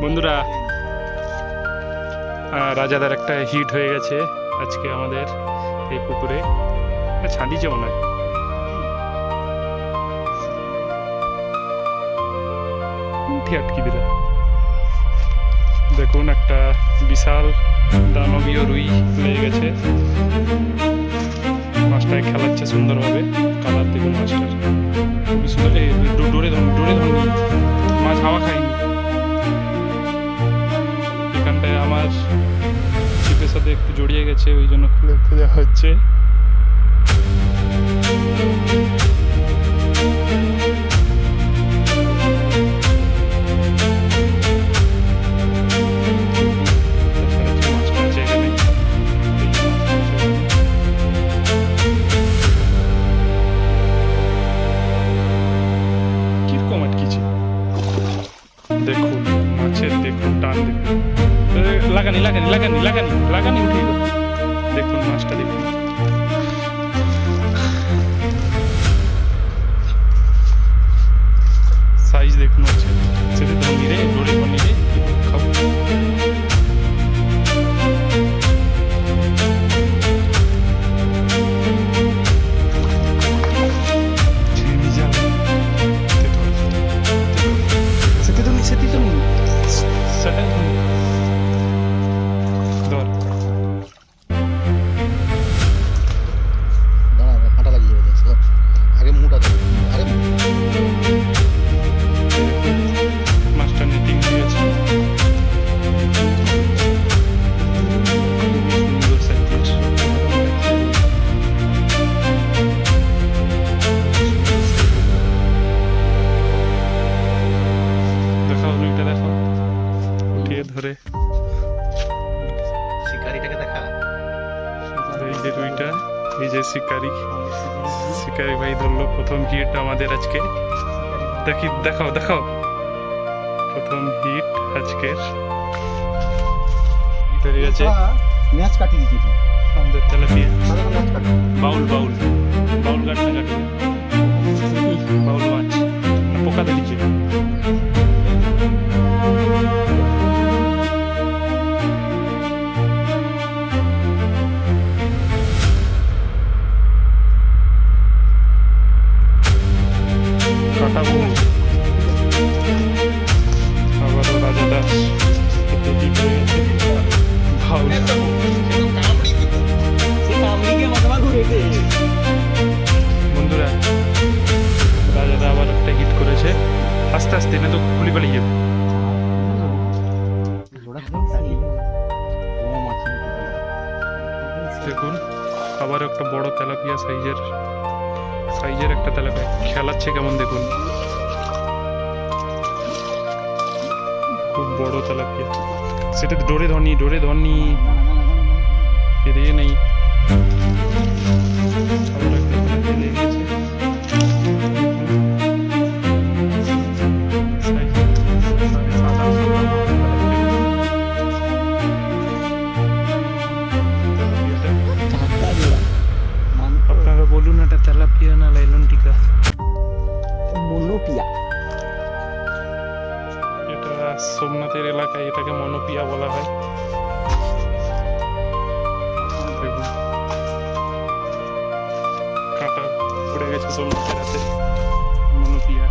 বন্ধুরা, রাজাদার একটা হিট হয়ে গেছে আজকে আমাদের এই পুকুরে। ছাঁদিছে মনে হয়। আটকি দিল। দেখুন, একটা বিশাল দানবীয় রুই লেগে গেছে। মাছটাকে খেলাচ্ছে সুন্দরভাবে। কালার দেখুন মাছটার খুবই সুন্দর। ডোরে ধরুন, মাছ হাওয়া খায়নি। এখানটায় আমার ছিপের সাথে একটু জড়িয়ে গেছে, ওই জন্য খুলে দেওয়া হচ্ছে। দেখুন মাছের, দেখুন টান, দেখুন লাগানি উঠে গেল। দেখুন মাছটা, দেখুন সাইজ, দেখুন হচ্ছে সেটা তো নিরে ডোরে নিরে খাবো। মাছটা নেটিং দিয়েছে, সুন্দর সাইজের। দেখাও রুইটা, দেখাও উঠিয়ে ধরে। শিকারিটাকে দেখা। এই যে রুইটা, এই যে শিকারি ভাই ধরলো প্রথম হিট আমাদের আজকে। দেখাও প্রথম হিট আজকের হিট হয়ে গেছে। ম্যাচ কাটিয়ে দিয়েছি আমাদের তেলাপিয়া। ম্যাচ কাটি বাউল গাছ না কাটবে, বাউল মাছ পোকা দিচ্ছে। কাটাবো আবারও রাজা দাস ভাউল। বন্ধুরা, রাজাদা আবার একটা হিট করেছে। আস্তে আস্তে, না তো খুলি পালিয়ে যাবে। দেখুন আবার একটা বড় তেলাপিয়া সাইজের একটা তেলাপিয়া খেলাচ্ছে কেমন, দেখুন খুব বড় তেলাপিয়া। সেটা ডোরে ধরনি এদিকে নেই। আবার একটা তেলাপিয়া লেগে গেছে। আপনারা বলুন, এটা তেলাপিয়া না লাইলন টিকা? মনোপিয়া। এটা সোমনাথের এলাকায় এটাকে মনোপিয়া বলা হয়। দেখুন কাঁটা পড়ে গেছে সোমনাথের হাতে, মনোপিয়া।